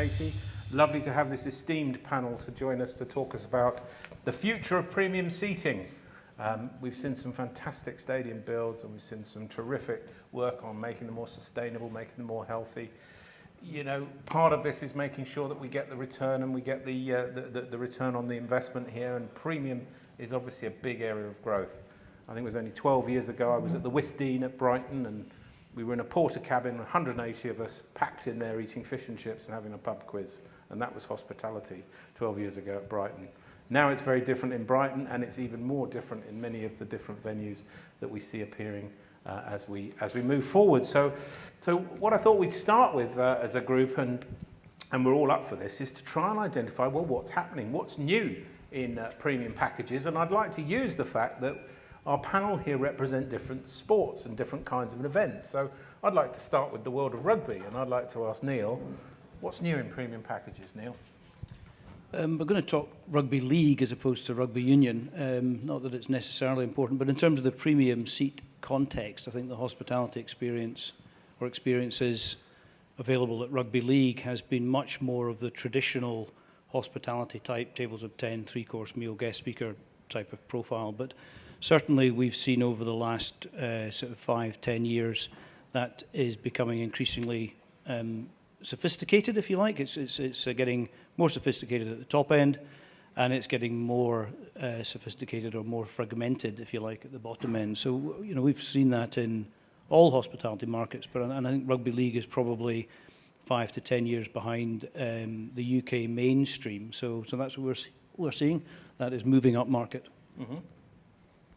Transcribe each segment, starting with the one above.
Katie. Lovely to have this esteemed panel to join us to talk us about the future of premium seating. We've seen some fantastic stadium builds, and we've seen some terrific work on making them more sustainable, making them more healthy. You know, part of this is making sure that we get the return, and we get the return on the investment here, and premium is obviously a big area of growth. I think it was only 12 years ago I was at the Withdean at Brighton, and we were in a porter cabin, 180 of us packed in there eating fish and chips and having a pub quiz, and that was hospitality 12 years ago at Brighton. Now it's very different in Brighton, and it's even more different in many of the different venues that we see appearing as we move forward. So what I thought we'd start with as a group, and we're all up for this, is to try and identify, well, what's happening, what's new in premium packages. And I'd like to use the fact that our panel here represent different sports and different kinds of events. So I'd like to start with the world of rugby, and I'd like to ask Neil, what's new in premium packages, Neil? We're going to talk rugby league as opposed to rugby union. Not that it's necessarily important, but in terms of the premium seat context, I think the hospitality experience or experiences available at rugby league has been much more of the traditional hospitality type, tables of 10, three-course meal, guest speaker type of profile. But certainly we've seen over the last sort of 5-10 years that is becoming increasingly sophisticated, if you like. It's getting more sophisticated at the top end, and it's getting more sophisticated or more fragmented, if you like, at the bottom end. So, you know, we've seen that in all hospitality markets, and I think rugby league is probably 5 to 10 years behind the UK mainstream. So that's what we're seeing. That is moving up market. Mm-hmm.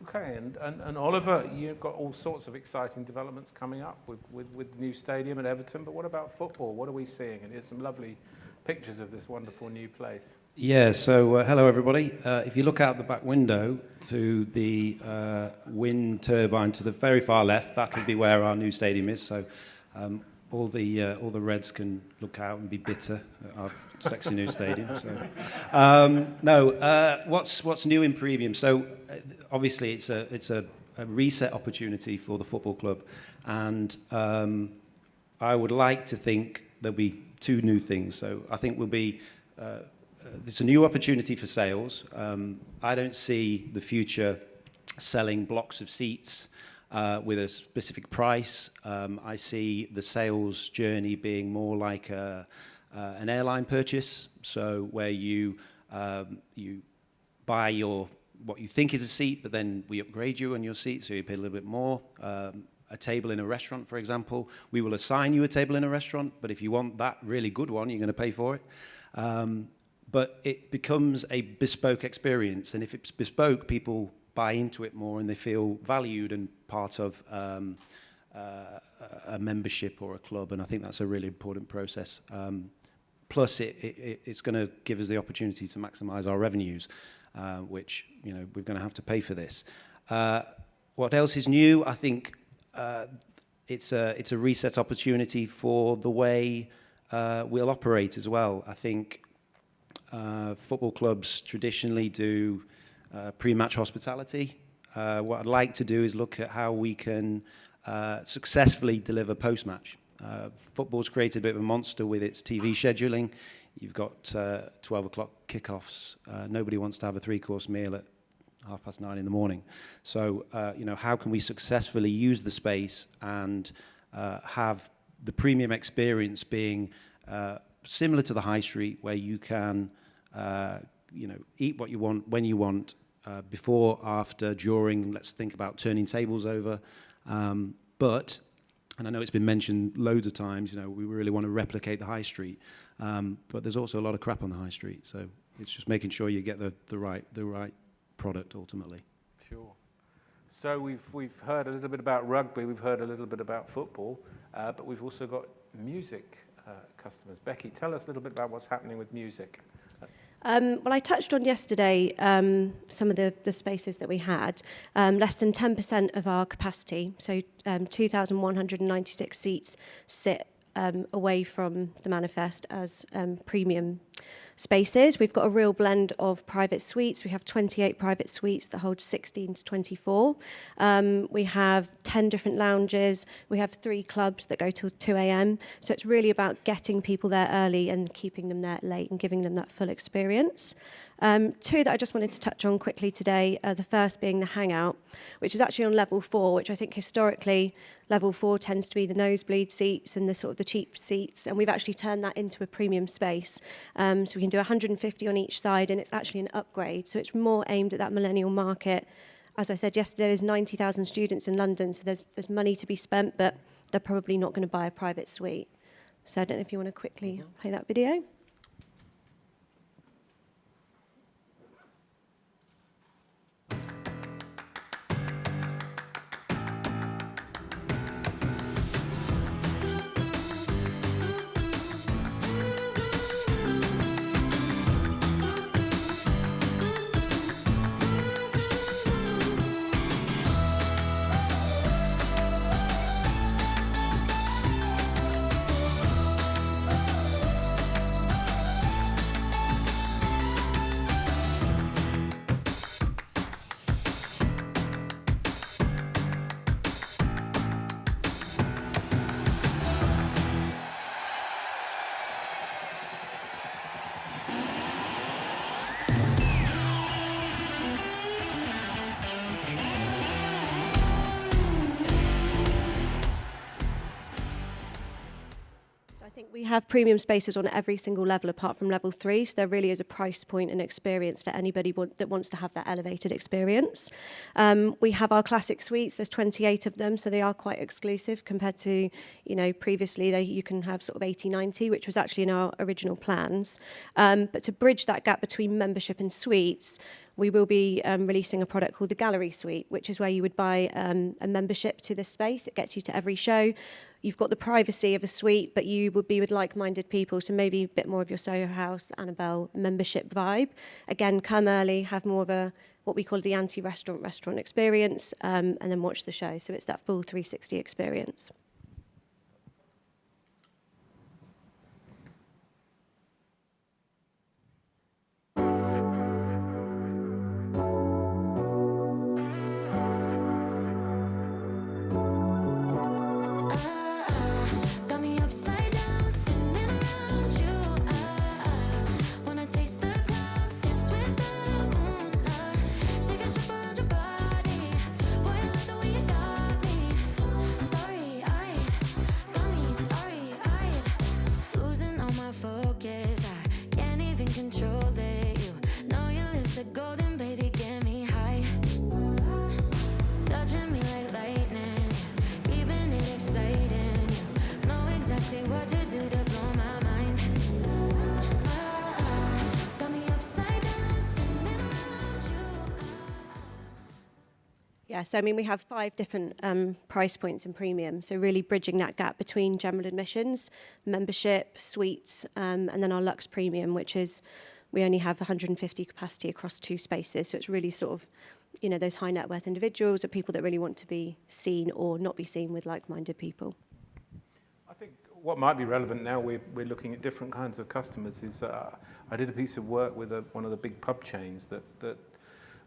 Okay, and Oliver, you've got all sorts of exciting developments coming up with the new stadium at Everton, but what about football? What are we seeing? And here's some lovely pictures of this wonderful new place. Yeah, so hello everybody. If you look out the back window to the wind turbine to the very far left, that'll be where our new stadium is. So all the Reds can look out and be bitter at our sexy new stadium. So what's new in premium? So obviously it's a reset opportunity for the football club, and I would like to think there'll be two new things. So I think there's a new opportunity for sales. I don't see the future selling blocks of seats with a specific price. I see the sales journey being more like an airline purchase, so where you buy what you think is a seat, but then we upgrade you on your seat, so you pay a little bit more. A table in a restaurant, for example, we will assign you a table in a restaurant, but if you want that really good one, you're going to pay for it. But it becomes a bespoke experience, and if it's bespoke, people buy into it more and they feel valued and part of a membership or a club, and I think that's a really important process. Plus, it's going to give us the opportunity to maximise our revenues, which, you know, we're going to have to pay for this. What else is new? I think it's a reset opportunity for the way we'll operate as well. I think football clubs traditionally do pre-match hospitality. What I'd like to do is look at how we can successfully deliver post-match. Football's created a bit of a monster with its TV scheduling. You've got 12 o'clock kickoffs. Nobody wants to have a three-course meal at 9:30 in the morning. So, you know, how can we successfully use the space and have the premium experience being similar to the high street, where you can, you know, eat what you want, when you want, before, after, during. Let's think about turning tables over. But, and I know it's been mentioned loads of times, you know, we really want to replicate the high street. But there's also a lot of crap on the high street. So it's just making sure you get the right product ultimately. Sure. So we've heard a little bit about rugby, we've heard a little bit about football, but we've also got music customers. Becci, tell us a little bit about what's happening with music. Well, I touched on yesterday some of the spaces that we had. Less than 10% of our capacity, so 2,196 seats, sit away from the manifest as premium spaces. We've got a real blend of private suites. We have 28 private suites that hold 16 to 24. We have 10 different lounges. We have 3 clubs that go till 2 a.m. So it's really about getting people there early and keeping them there late and giving them that full experience. 2 that I just wanted to touch on quickly today, the first being the Hangout, which is actually on level 4, which I think historically level 4 tends to be the nosebleed seats and the sort of the cheap seats, and we've actually turned that into a premium space. So we can do 150 on each side, and it's actually an upgrade, so it's more aimed at that millennial market. As I said yesterday, there's 90,000 students in London, so there's money to be spent, but they're probably not going to buy a private suite. So I don't know if you want to quickly play that video. I think we have premium spaces on every single level apart from level 3, so there really is a price point and experience for anybody that wants to have that elevated experience. We have our classic suites, there's 28 of them, so they are quite exclusive compared to, previously you can have sort of 80, 90, which was actually in our original plans. But to bridge that gap between membership and suites, we will be releasing a product called the Gallery Suite, which is where you would buy a membership to this space. It gets you to every show. You've got the privacy of a suite, but you would be with like-minded people, so maybe a bit more of your Soho House, Annabelle membership vibe. Again, come early, have more of a what we call the anti-restaurant experience, and then watch the show. So it's that full 360 experience. Yeah, so I mean, we have 5 different price points in premium, so really bridging that gap between general admissions, membership, suites, and then our Luxe Premium, which is, we only have 150 capacity across 2 spaces, so it's really sort of, those high net worth individuals or people that really want to be seen or not be seen with like-minded people. I think what might be relevant now, we're looking at different kinds of customers, is I did a piece of work with one of the big pub chains that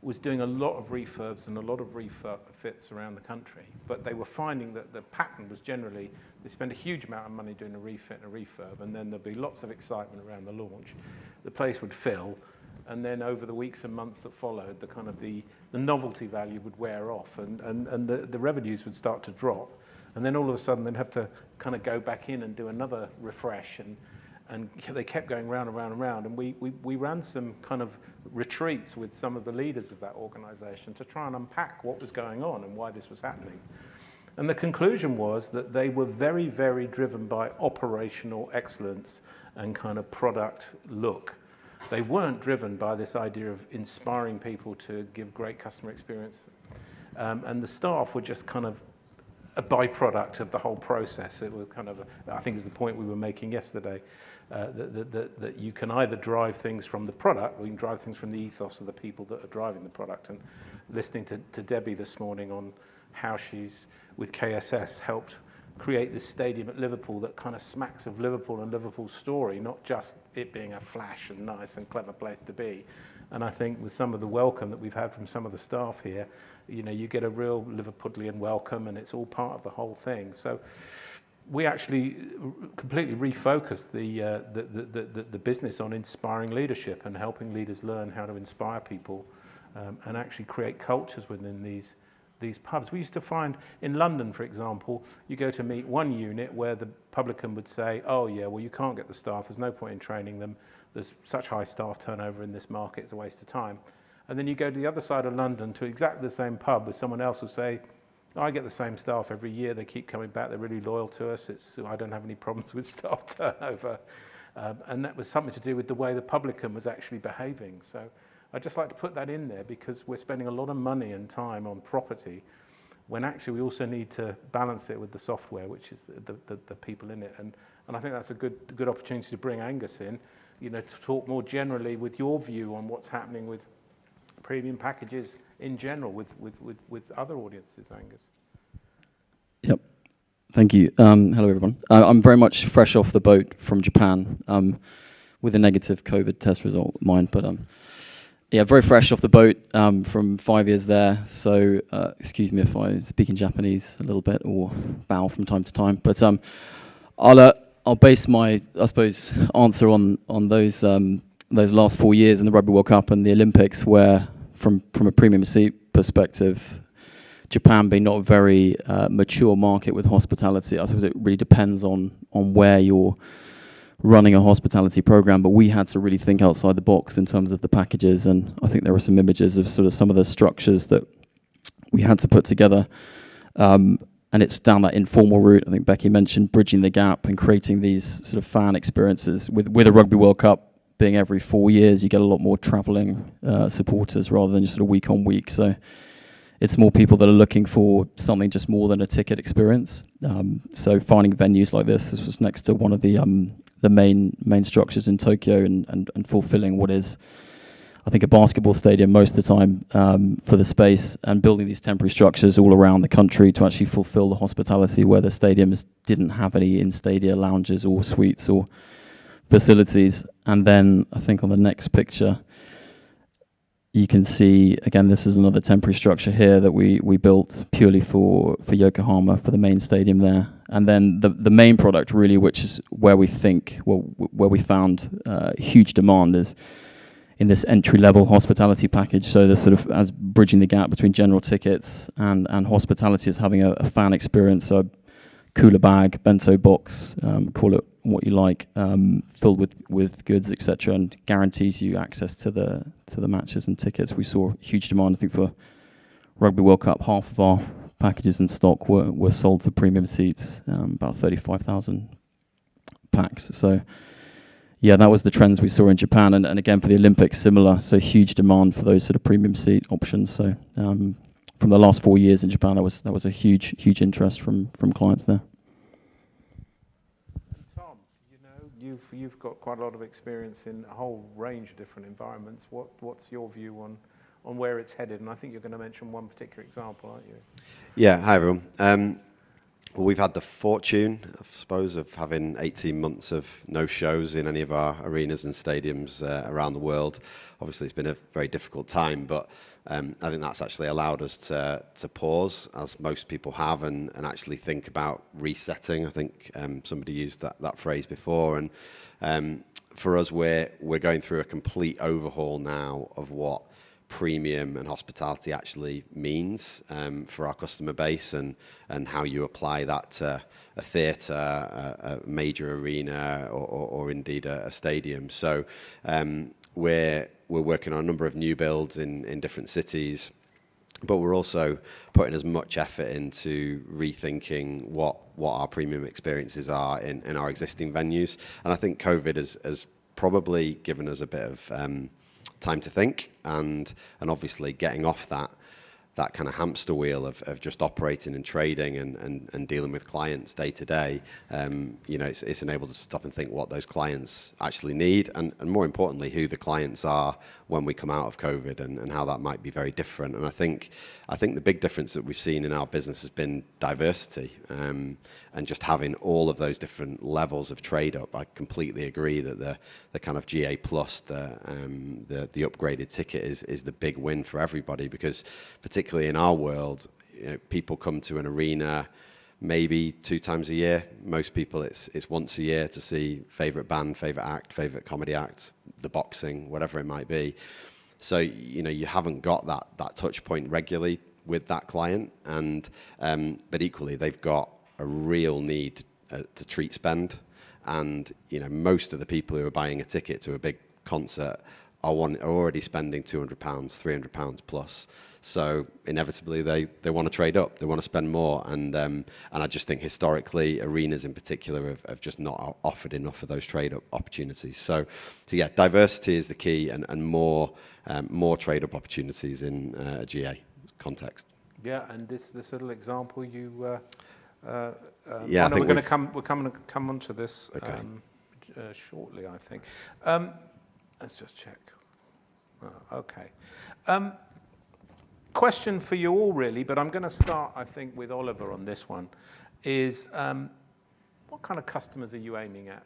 was doing a lot of refurbs and a lot of refits around the country, but they were finding that the pattern was generally they spend a huge amount of money doing a refit and a refurb, and then there'd be lots of excitement around the launch. The place would fill, and then over the weeks and months that followed, the kind of the novelty value would wear off, and the revenues would start to drop, and then all of a sudden they'd have to kind of go back in and do another refresh, and they kept going round and round and round, and we ran some kind of retreats with some of the leaders of that organisation to try and unpack what was going on and why this was happening. And the conclusion was that they were very, very driven by operational excellence and kind of product look. They weren't driven by this idea of inspiring people to give great customer experience. And the staff were just kind of a byproduct of the whole process. It was kind of, I think it was the point we were making yesterday, that you can either drive things from the product or you can drive things from the ethos of the people that are driving the product. And listening to Debbie this morning on how she's, with KSS, helped create this stadium at Liverpool that kind of smacks of Liverpool and Liverpool's story, not just it being a flash and nice and clever place to be. And I think with some of the welcome that we've had from some of the staff here, you know, you get a real Liverpudlian welcome, and it's all part of the whole thing. So we actually completely refocused the business on inspiring leadership and helping leaders learn how to inspire people, and actually create cultures within these pubs. We used to find in London, for example, you go to meet one unit where the publican would say, oh yeah, well you can't get the staff, there's no point in training them, there's such high staff turnover in this market, it's a waste of time. And then you go to the other side of London to exactly the same pub where someone else will say, I get the same staff every year, they keep coming back, they're really loyal to us, I don't have any problems with staff turnover. And that was something to do with the way the publican was actually behaving. So I'd just like to put that in there, because we're spending a lot of money and time on property when actually we also need to balance it with the software, which is the people in it. And I think that's a good opportunity to bring Angus in, you know, to talk more generally with your view on what's happening with premium packages in general with other audiences, Angus. Yep. Thank you. Hello, everyone. I'm very much fresh off the boat from Japan with a negative COVID test result, mine, but yeah, very fresh off the boat from 5 years there. So excuse me if I speak in Japanese a little bit or bow from time to time. But I'll base my, I suppose, answer on those last 4 years in the Rugby World Cup and the Olympics, where from a premium seat perspective, Japan being not a very mature market with hospitality, I suppose it really depends on where you're running a hospitality program, but we had to really think outside the box in terms of the packages, and I think there were some images of sort of some of the structures that we had to put together, and it's down that informal route. I think Becci mentioned bridging the gap and creating these sort of fan experiences. With a Rugby World Cup being every 4 years, you get a lot more travelling supporters rather than just sort of week on week, so it's more people that are looking for something just more than a ticket experience. So finding venues like this was next to one of the main structures in Tokyo, and fulfilling what is, I think, a basketball stadium most of the time for the space, and building these temporary structures all around the country to actually fulfill the hospitality where the stadiums didn't have any in-stadia lounges or suites or facilities. And then I think on the next picture, you can see, again, this is another temporary structure here that we built purely for Yokohama, for the main stadium there. And then the main product really, which is where we think, where we found huge demand, is in this entry-level hospitality package. So the sort of as bridging the gap between general tickets and hospitality is having a fan experience. So cooler bag, bento box, call it what you like, filled with goods, etc., and guarantees you access to the matches and tickets. We saw huge demand. I think for Rugby World Cup, half of our packages in stock were sold to premium seats, about 35,000 packs. So yeah, that was the trends we saw in Japan, and again for the Olympics, similar. So huge demand for those sort of premium seat options. So from the last 4 years in Japan, that was a huge interest from clients there. Tom, you know, you've got quite a lot of experience in a whole range of different environments. What's your view on where it's headed? And I think you're going to mention one particular example, aren't you? Yeah, hi everyone. Well, we've had the fortune, I suppose, of having 18 months of no shows in any of our arenas and stadiums around the world. Obviously, it's been a very difficult time, but I think that's actually allowed us to pause, as most people have, and actually think about resetting. I think somebody used that phrase before, and for us, we're going through a complete overhaul now of what premium and hospitality actually means for our customer base, and how you apply that to a theatre, a major arena, or indeed a stadium. So we're working on a number of new builds in different cities, but we're also putting as much effort into rethinking what our premium experiences are in our existing venues. And I think COVID has probably given us a bit of time to think, and obviously getting off that that kind of hamster wheel of just operating and trading and dealing with clients day to day, you know, it's enabled us to stop and think what those clients actually need, and more importantly, who the clients are when we come out of COVID, and how that might be very different. And I think the big difference that we've seen in our business has been diversity, and just having all of those different levels of trade up. I completely agree that the kind of GA plus, the upgraded ticket is the big win for everybody, because particularly in our world, you know, people come to an arena maybe 2 times a year. Most people it's once a year to see favourite band, favourite act, favourite comedy act, the boxing, whatever it might be. So, you know, you haven't got that touch point regularly with that client, and but equally they've got a real need to treat spend. And, you know, most of the people who are buying a ticket to a big concert are already spending £200, £300 plus. So inevitably they want to trade up, they want to spend more, and I just think historically arenas in particular have just not offered enough of those trade up opportunities. So yeah, diversity is the key, and more trade up opportunities in a GA context. Yeah, and this little example you. Yeah, I think we're going to come onto this shortly, I think. Let's just check. Okay. Question for you all, really, but I'm going to start, I think, with Oliver on this one. Is what kind of customers are you aiming at?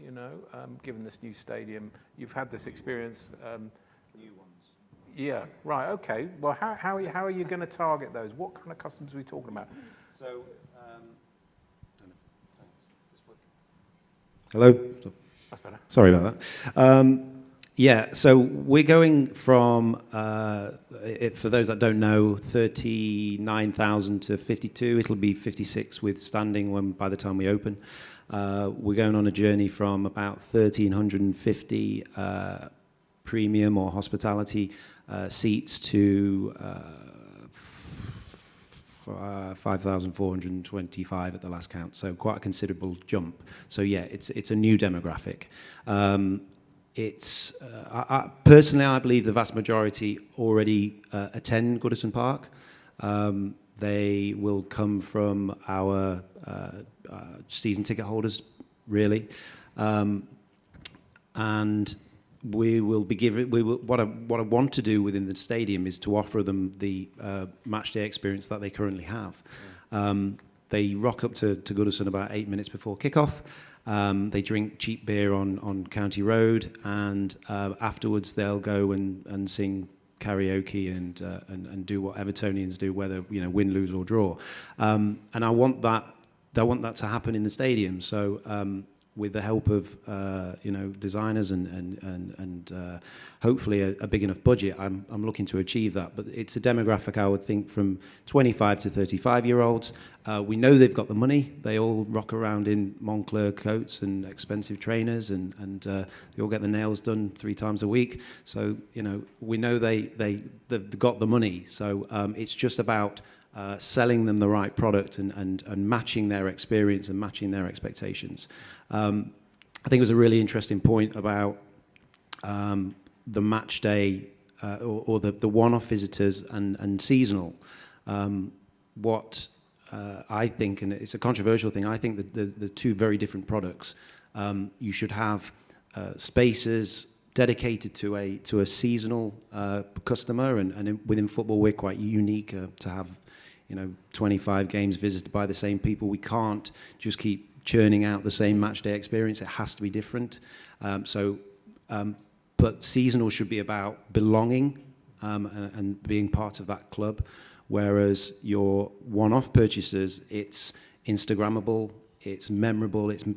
You know, given this new stadium, you've had this experience. New ones. Yeah. Right. Okay. Well, how are you going to target those? What kind of customers are we talking about? So. Hello? That's better. Sorry about that. Yeah, so we're going from, for those that don't know, 39,000 to 52. It'll be 56 with standing by the time we open. We're going on a journey from about 1,350 premium or hospitality seats to 5,425 at the last count, so quite a considerable jump. So yeah, it's a new demographic. Personally, I believe the vast majority already attend Goodison Park. They will come from our season ticket holders, really, and we will be given. What I want to do within the stadium is to offer them the match day experience that they currently have. They rock up to Goodison about 8 minutes before kickoff. They drink cheap beer on County Road, and afterwards they'll go and sing karaoke and do what Evertonians do, whether win, lose or draw. And I want that to happen in the stadium. So with the help of designers and hopefully a big enough budget, I'm looking to achieve that. But it's a demographic, I would think, from 25 to 35-year-olds. We know they've got the money. They all rock around in Moncler coats and expensive trainers, and they all get the nails done 3 times a week. So we know they've got the money. So it's just about selling them the right product and matching their experience and matching their expectations. I think it was a really interesting point about the match day or the one-off visitors and seasonal. What I think, and it's a controversial thing, I think that the 2 very different products. You should have spaces dedicated to a seasonal customer, and within football we're quite unique to have 25 games visited by the same people. We can't just keep churning out the same match day experience. It has to be different. But seasonal should be about belonging and being part of that club, whereas your one-off purchases, it's Instagrammable, it's memorable, it's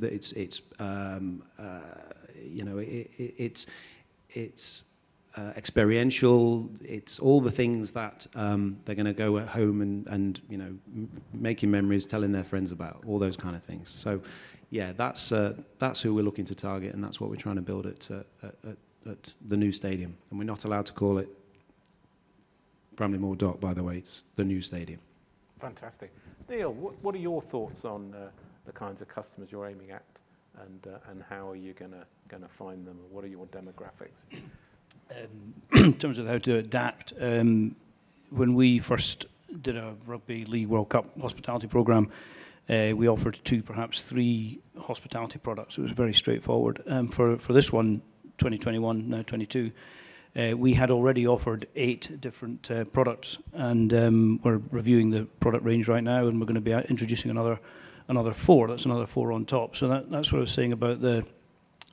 experiential. It's all the things that they're going to go at home and making memories, telling their friends about, all those kind of things. So yeah, that's who we're looking to target, and that's what we're trying to build at the new stadium. And we're not allowed to call it Bramley-Moore Dock, by the way. It's the new stadium. Fantastic. Neil, what are your thoughts on the kinds of customers you're aiming at, and how are you going to find them, and what are your demographics? In terms of how to adapt, when we first did a Rugby League World Cup hospitality programme, we offered 2, perhaps 3 hospitality products. It was very straightforward. For this one, 2021, now 22, we had already offered 8 different products, and we're reviewing the product range right now, and we're going to be introducing another 4. That's another 4 on top. So that's what I was saying about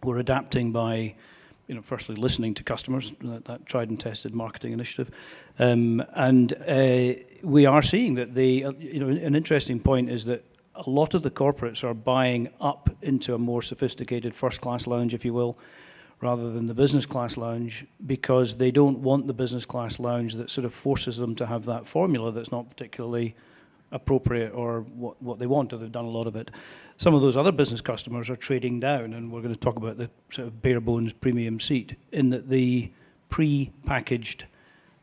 we're adapting by, firstly listening to customers, that tried and tested marketing initiative, and we are seeing that an interesting point is that a lot of the corporates are buying up into a more sophisticated first-class lounge, if you will, rather than the business class lounge, because they don't want the business class lounge that sort of forces them to have that formula that's not particularly appropriate or what they want, or they've done a lot of it. Some of those other business customers are trading down, and we're going to talk about the sort of bare bones premium seat, in that the pre-packaged,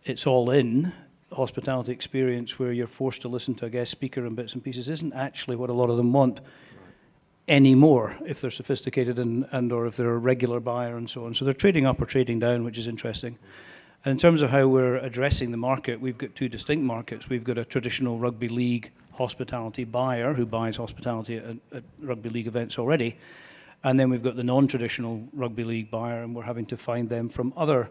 it's all in hospitality experience where you're forced to listen to a guest speaker and bits and pieces isn't actually what a lot of them want anymore, if they're sophisticated and or if they're a regular buyer and so on. So they're trading up or trading down, which is interesting. And in terms of how we're addressing the market, we've got 2 distinct markets. We've got a traditional rugby league hospitality buyer who buys hospitality at rugby league events already. And then we've got the non-traditional rugby league buyer, and we're having to find them from other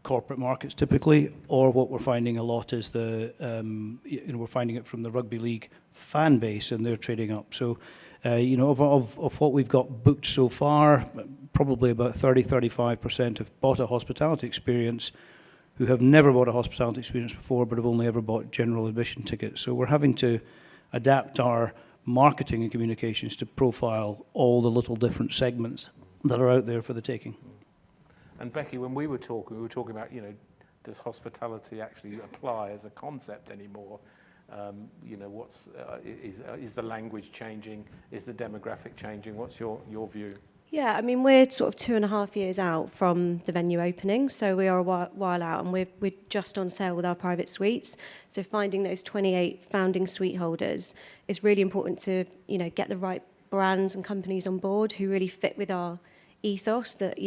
corporate markets typically, or what we're finding a lot is we're finding it from the rugby league fan base, and they're trading up. So, of what we've got booked so far, probably about 30-35% have bought a hospitality experience who have never bought a hospitality experience before, but have only ever bought general admission tickets. So we're having to adapt our marketing and communications to profile all the little different segments that are out there for the taking. And Becci, when we were talking about, does hospitality actually apply as a concept anymore? Is the language changing? Is the demographic changing? What's your view? Yeah, I mean, we're sort of 2.5 years out from the venue opening, so we are a while out, and we're just on sale with our private suites. So finding those 28 founding suite holders is really important to, get the right brands and companies on board who really fit with our ethos, that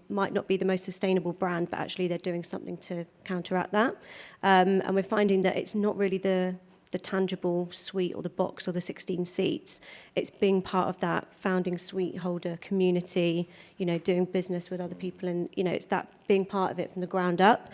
might not be the most sustainable brand, but actually they're doing something to counteract that. And we're finding that it's not really the tangible suite or the box or the 16 seats. It's being part of that founding suite holder community, doing business with other people, and it's that being part of it from the ground up.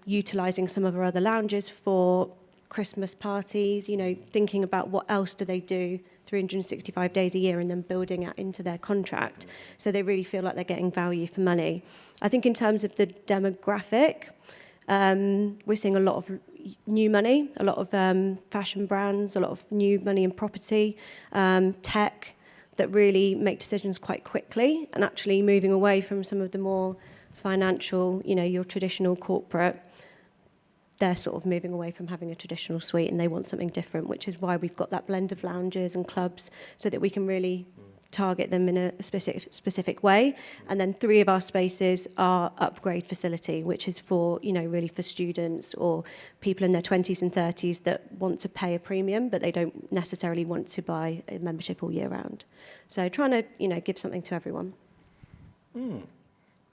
Utilising some of our other lounges for Christmas parties, thinking about what else do they do 365 days a year, and then building it into their contract so they really feel like they're getting value for money. I think in terms of the demographic, we're seeing a lot of new money, a lot of fashion brands, a lot of new money in property, tech, that really make decisions quite quickly, and actually moving away from some of the more financial, your traditional corporate. They're sort of moving away from having a traditional suite, and they want something different, which is why we've got that blend of lounges and clubs so that we can really target them in a specific way. And then 3 of our spaces are upgrade facility, which is for, really for students or people in their 20s and 30s that want to pay a premium, but they don't necessarily want to buy a membership all year round. So trying to, give something to everyone.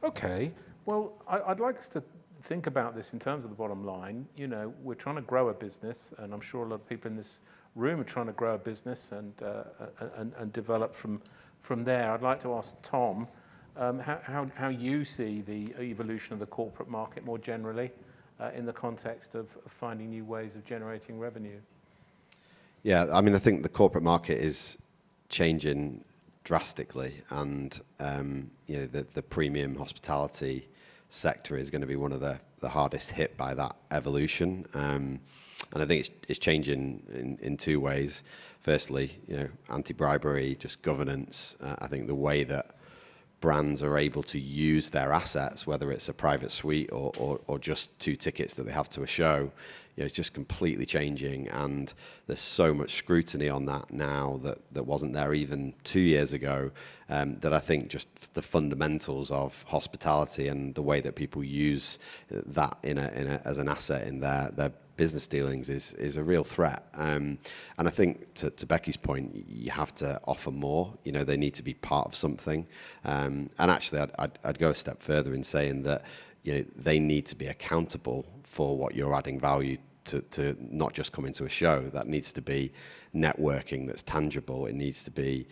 Okay. Well, I'd like us to think about this in terms of the bottom line. We're trying to grow a business, and I'm sure a lot of people in this room are trying to grow a business and develop from there. I'd like to ask Tom how you see the evolution of the corporate market more generally in the context of finding new ways of generating revenue. Yeah, I mean, I think the corporate market is changing drastically, and the premium hospitality sector is going to be one of the hardest hit by that evolution. And I think it's changing in 2 ways. Firstly, anti-bribery, just governance. I think the way that brands are able to use their assets, whether it's a private suite or just 2 tickets that they have to a show, it's just completely changing. And there's so much scrutiny on that now that wasn't there even 2 years ago, that I think just the fundamentals of hospitality and the way that people use that as an asset in their business dealings is a real threat. And I think to Becci's point, you have to offer more. They need to be part of something. And actually, I'd go a step further in saying that they need to be accountable for what you're adding value to not just come into a show. That needs to be networking that's tangible. It needs to be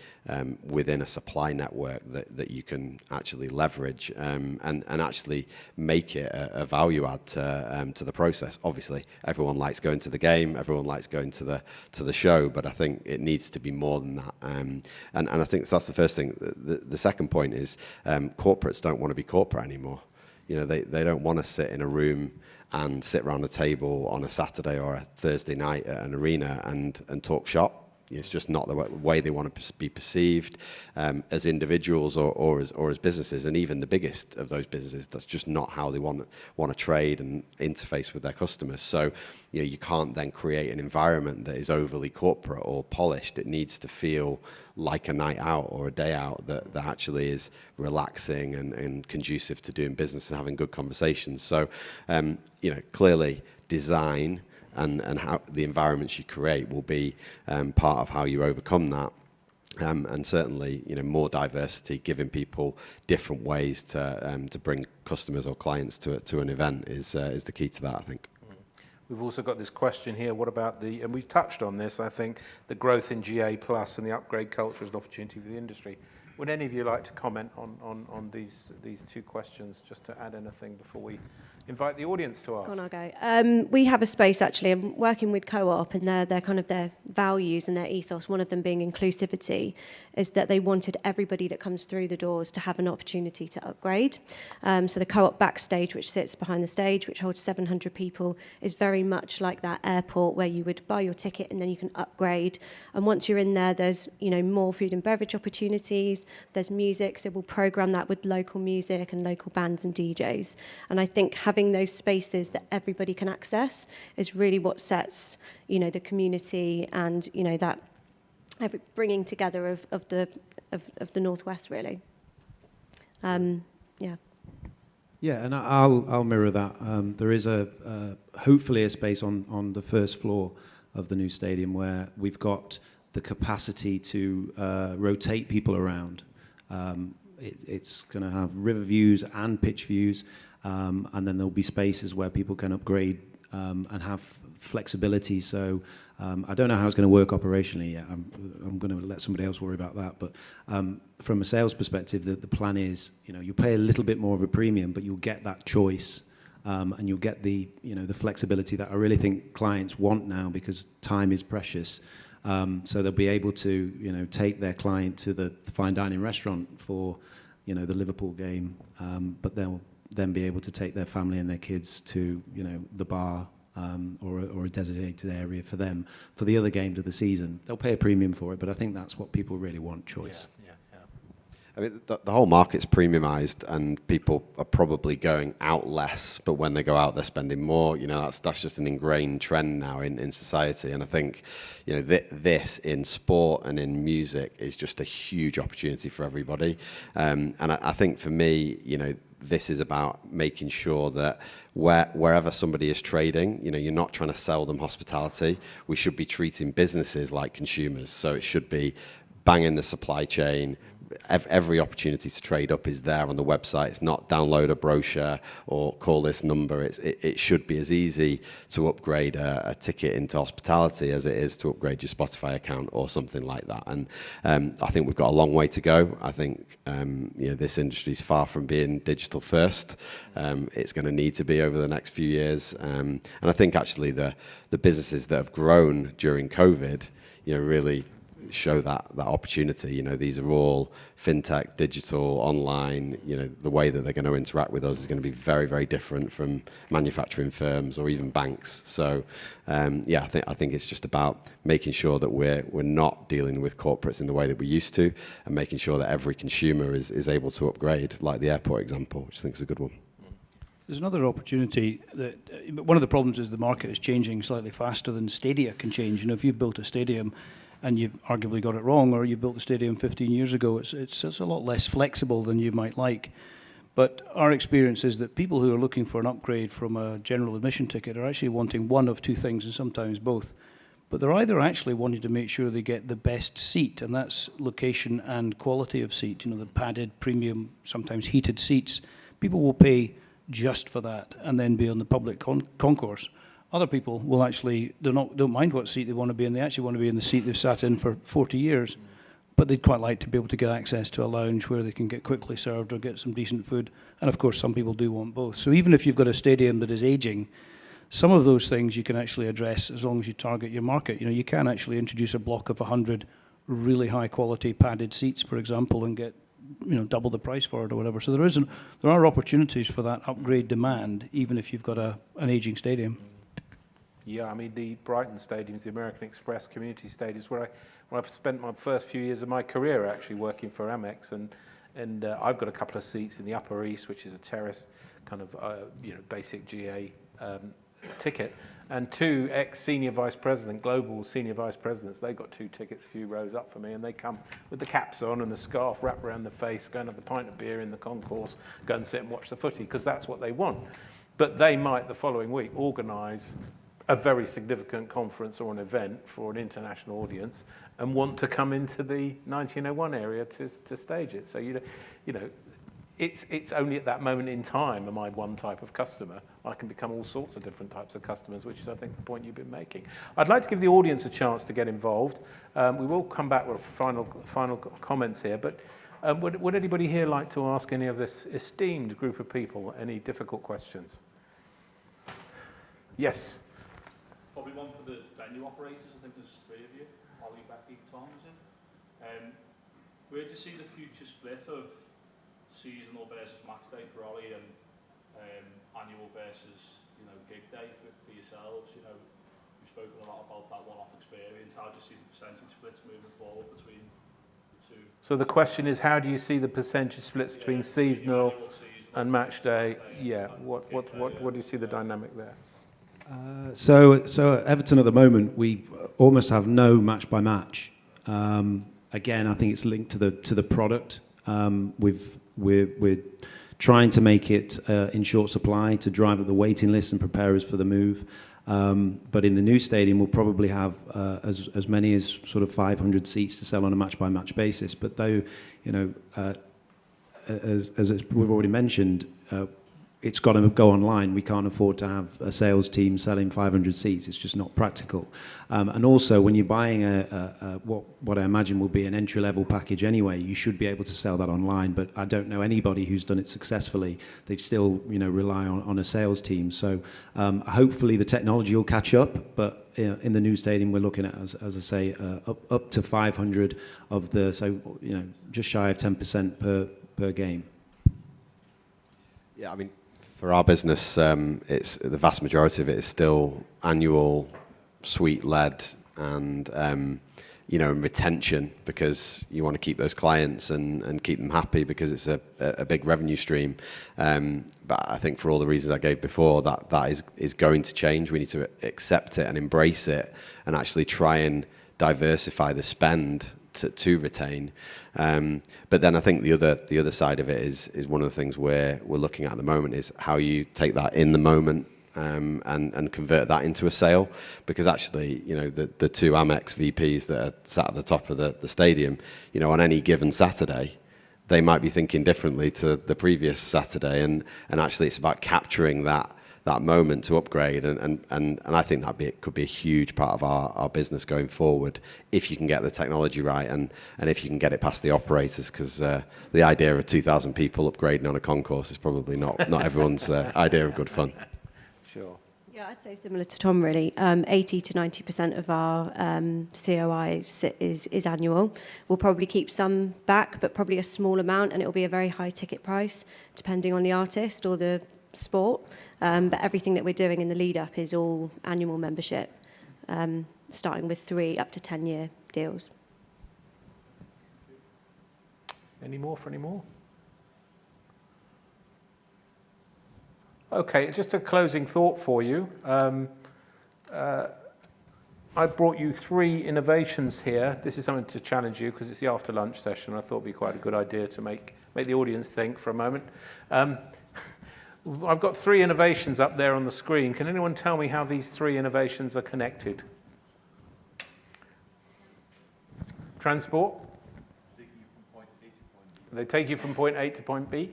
within a supply network that you can actually leverage and actually make it a value add to the process. Obviously, everyone likes going to the game, everyone likes going to the show, but I think it needs to be more than that. And I think that's the first thing. The second point is corporates don't want to be corporate anymore. They don't want to sit in a room and sit around a table on a Saturday or a Thursday night at an arena and talk shop. It's just not the way they want to be perceived as individuals or as businesses. And even the biggest of those businesses, that's just not how they want to trade and interface with their customers. So you can't then create an environment that is overly corporate or polished. It needs to feel like a night out or a day out that actually is relaxing and conducive to doing business and having good conversations. So, clearly design and how the environments you create will be part of how you overcome that. And certainly, more diversity, giving people different ways to bring customers or clients to an event is the key to that, I think. We've also got this question here, what about and we've touched on this, I think, the growth in GA Plus and the upgrade culture as an opportunity for the industry. Would any of you like to comment on these two questions, just to add anything before we invite the audience to ask? Go on, I'll go. We have a space, actually. I'm working with Co-op, and their kind of their values and their ethos, one of them being inclusivity, is that they wanted everybody that comes through the doors to have an opportunity to upgrade. So the Co-op backstage, which sits behind the stage, which holds 700 people, is very much like that airport where you would buy your ticket and then you can upgrade. And once you're in there, there's more food and beverage opportunities. There's music, so we'll program that with local music and local bands and DJs. And I think having those spaces that everybody can access is really what sets, the community and, that bringing together of the Northwest, really. Yeah. Yeah, and I'll mirror that. There is hopefully a space on the first floor of the new stadium where we've got the capacity to rotate people around. It's going to have river views and pitch views, and then there'll be spaces where people can upgrade and have flexibility. So I don't know how it's going to work operationally yet. I'm going to let somebody else worry about that. But from a sales perspective, the plan is, you pay a little bit more of a premium, but you'll get that choice. And you'll get the flexibility that I really think clients want now, because time is precious. So they'll be able to, take their client to the fine dining restaurant for, the Liverpool game, but they'll then be able to take their family and their kids to, the bar or a designated area for them for the other games of the season. They'll pay a premium for it, but I think that's what people really want, choice. Yeah. I mean, the whole market's premiumized, and people are probably going out less, but when they go out, they're spending more. That's just an ingrained trend now in society. And I think, this in sport and in music is just a huge opportunity for everybody. And I think for me, this is about making sure that wherever somebody is trading, you're not trying to sell them hospitality. We should be treating businesses like consumers. So it should be banging the supply chain. Every opportunity to trade up is there on the website. It's not download a brochure or call this number. It should be as easy to upgrade a ticket into hospitality as it is to upgrade your Spotify account or something like that. And I think we've got a long way to go. I think this industry is far from being digital first. It's going to need to be over the next few years. And I think actually the businesses that have grown during COVID, really show that opportunity. These are all fintech, digital, online. The way that they're going to interact with us is going to be very, very different from manufacturing firms or even banks. So, I think it's just about making sure that we're not dealing with corporates in the way that we used to, and making sure that every consumer is able to upgrade, like the airport example, which I think is a good one. There's another opportunity that one of the problems is the market is changing slightly faster than stadia can change. If you've built a stadium and you've arguably got it wrong, or you built the stadium 15 years ago, it's a lot less flexible than you might like. But our experience is that people who are looking for an upgrade from a general admission ticket are actually wanting one of two things, and sometimes both. But they're either actually wanting to make sure they get the best seat, and that's location and quality of seat, the padded, premium, sometimes heated seats. People will pay just for that and then be on the public concourse. Other people will actually, don't mind what seat they want to be in. They actually want to be in the seat they've sat in for 40 years. But they'd quite like to be able to get access to a lounge where they can get quickly served or get some decent food. And of course, some people do want both. So even if you've got a stadium that is aging, some of those things you can actually address as long as you target your market. You know, you can actually introduce a block of 100 really high quality padded seats, for example, and get, you know, double the price for it or whatever. So there are opportunities for that upgrade demand, even if you've got an aging stadium. Yeah, I mean, the Brighton stadiums, the American Express community stadiums, where I've spent my first few years of my career actually working for Amex, and I've got a couple of seats in the Upper East, which is a terrace kind of, you know, basic GA ticket, and two ex-senior vice president, global senior vice presidents, they got 2 tickets a few rows up for me, and they come with the caps on and the scarf wrapped around the face, go and have a pint of beer in the concourse, go and sit and watch the footy, because that's what they want. But they might, the following week, organise a very significant conference or an event for an international audience and want to come into the 1901 area to stage it. So, you know, it's only at that moment in time am I one type of customer. I can become all sorts of different types of customers, which is, I think, the point you've been making. I'd like to give the audience a chance to get involved. We will come back with final comments here, but would anybody here like to ask any of this esteemed group of people any difficult questions? Yes. Probably one for the venue operators. I think there's 3 of you. Ollie, Becci Thomson. Where do you see the future split of seasonal versus match day for Ollie and annual versus, you know, gig day for yourselves? You know, we've spoken a lot about that one-off experience. How do you see the percentage splits moving forward between the two? So the question is, how do you see the percentage splits between seasonal and match day? Yeah. What do you see the dynamic there? So at Everton at the moment, we almost have no match by match. Again, I think it's linked to the product. We're trying to make it in short supply to drive up the waiting list and prepare us for the move. But in the new stadium, we'll probably have as many as sort of 500 seats to sell on a match by match basis. But though, you know, as we've already mentioned, it's got to go online. We can't afford to have a sales team selling 500 seats. It's just not practical. And also, when you're buying what I imagine will be an entry-level package anyway, you should be able to sell that online. But I don't know anybody who's done it successfully. They still, you know, rely on a sales team. So hopefully the technology will catch up. But in the new stadium, we're looking at, as I say, up to 500 of the, so, you know, just shy of 10% per game. Yeah, I mean, for our business, it's the vast majority of it is still annual, suite-led, and you know, retention, because you want to keep those clients and keep them happy because it's a big revenue stream. But I think for all the reasons I gave before, that is going to change. We need to accept it and embrace it, and actually try and diversify the spend to retain. But then I think the other side of it is one of the things we're looking at the moment is how you take that in the moment and convert that into a sale, because actually, you know, the 2 Amex VPs that are sat at the top of the stadium, you know, on any given Saturday, they might be thinking differently to the previous Saturday, and actually it's about capturing that moment to upgrade, and I think could be a huge part of our business going forward if you can get the technology right and if you can get it past the operators, because the idea of 2,000 people upgrading on a concourse is probably not everyone's idea of good fun. Sure. Yeah, I'd say similar to Tom, really. 80 to 90% of our COI is annual. We'll probably keep some back, but probably a small amount, and it'll be a very high ticket price, depending on the artist or the sport. But everything that we're doing in the lead up is all annual membership, starting with 3 up to 10-year deals. Any more for any more? Okay, just a closing thought for you. I brought you 3 innovations here. This is something to challenge you because it's the after lunch session. I thought it'd be quite a good idea to make the audience think for a moment. I've got 3 innovations up there on the screen. Can anyone tell me how these 3 innovations are connected? Transport? They take you from point A to point B.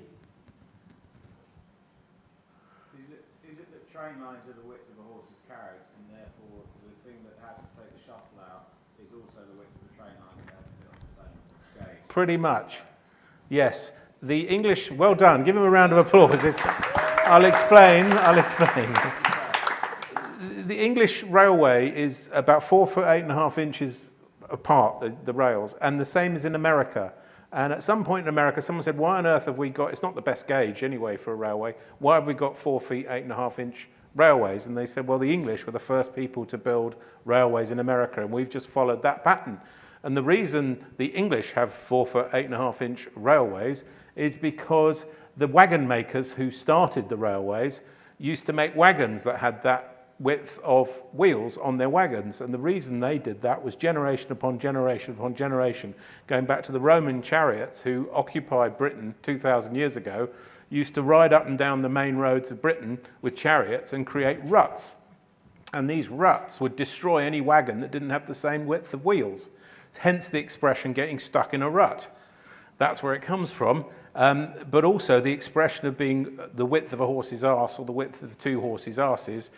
to the width of a horse's carriage, and therefore the thing that has to take the shuttle out is also the width of the train line, so they have to fit on the same gauge. Pretty much, yes. The English, well done. Give him a round of applause. I'll explain. The English railway is about 4 foot 8.5 inches apart, the rails, and the same is in America. And at some point in America, someone said, why on earth have we got, it's not the best gauge anyway for a railway, why have we got 4 feet 8.5 inch railways? And they said, well, the English were the first people to build railways in America, and we've just followed that pattern. And the reason the English have 4 foot 8.5 inch railways is because the wagon makers who started the railways used to make wagons that had that width of wheels on their wagons. And the reason they did that was generation upon generation upon generation, going back to the Roman chariots who occupied Britain 2,000 years ago, used to ride up and down the main roads of Britain with chariots and create ruts. And these ruts would destroy any wagon that didn't have the same width of wheels. Hence the expression getting stuck in a rut. That's where it comes from. But also the expression of being the width of a horse's arse or the width of 2 horses' arses.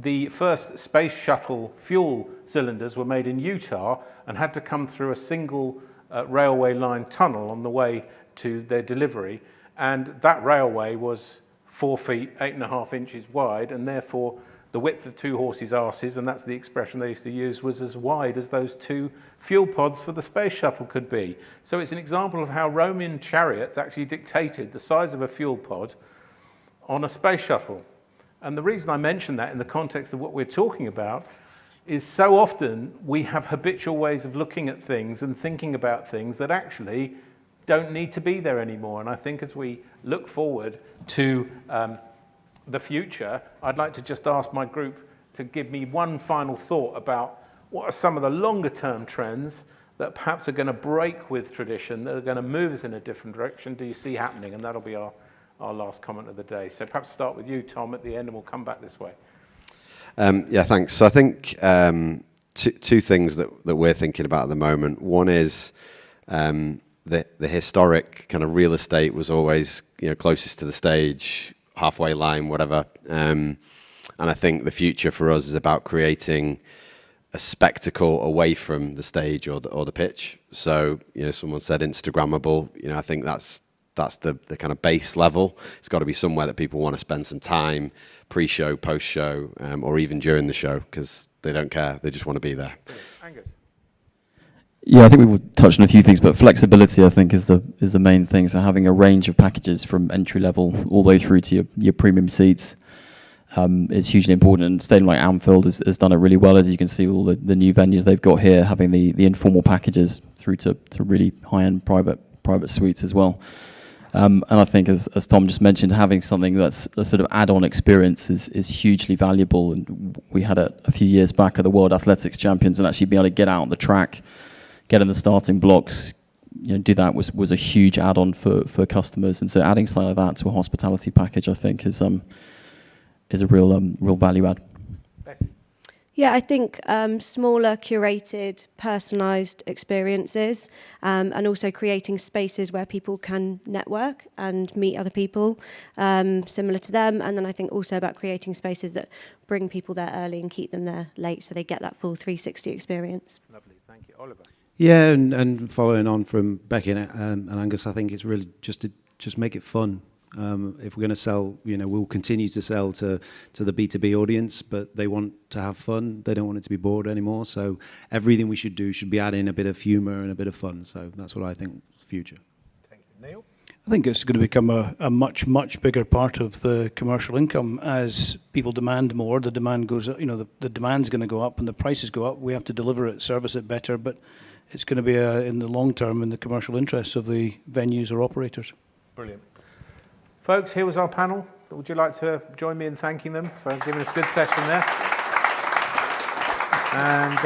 The first space shuttle fuel cylinders were made in Utah and had to come through a single railway line tunnel on the way to their delivery. And that railway was 4 feet 8.5 inches wide, and therefore the width of 2 horses' arses, and that's the expression they used to use, was as wide as those 2 fuel pods for the space shuttle could be. So it's an example of how Roman chariots actually dictated the size of a fuel pod on a space shuttle. And the reason I mention that in the context of what we're talking about is so often we have habitual ways of looking at things and thinking about things that actually don't need to be there anymore. And I think as we look forward to the future, I'd like to just ask my group to give me one final thought about what are some of the longer term trends that perhaps are going to break with tradition, that are going to move us in a different direction. Do you see happening? And that'll be our last comment of the day. So perhaps start with you, Tom, at the end, and we'll come back this way. Yeah, thanks. So I think two things that we're thinking about at the moment. One is the historic kind of real estate was always, closest to the stage, halfway line, whatever. And I think the future for us is about creating a spectacle away from the stage or the pitch. So, someone said Instagrammable. I think that's the kind of base level. It's got to be somewhere that people want to spend some time, pre-show, post-show, or even during the show, because they don't care. They just want to be there. Angus. Yeah, I think we've touched on a few things, but flexibility, I think, is the main thing. So having a range of packages from entry level all the way through to your premium seats is hugely important. And a stadium like Anfield has done it really well, as you can see all the new venues they've got here, having the informal packages through to really high-end private suites as well. And I think, as Tom just mentioned, having something that's a sort of add-on experience is hugely valuable. And we had it a few years back at the World Athletics Champions, and actually being able to get out on the track, get in the starting blocks, do that was a huge add-on for customers. And so adding something like that to a hospitality package, I think, is a real value add. Yeah, I think smaller, curated, personalised experiences, and also creating spaces where people can network and meet other people similar to them. And then I think also about creating spaces that bring people there early and keep them there late, so they get that full 360 experience. Lovely, thank you. Oliver. Yeah, and following on from Becci and Angus, I think it's really just make it fun. If we're going to sell, we'll continue to sell to the B2B audience, but they want to have fun. They don't want it to be bored anymore. So everything we should do should be adding a bit of humour and a bit of fun. So that's what I think is the future. Thank you. Neil? I think it's going to become a much, much bigger part of the commercial income as people demand more. The demand goes up, the demand's going to go up and the prices go up. We have to deliver it, service it better, but it's going to be in the long term in the commercial interests of the venues or operators. Brilliant. Folks, here was our panel. Would you like to join me in thanking them for giving us a good session there? And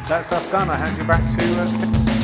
that's us done. I hand you back to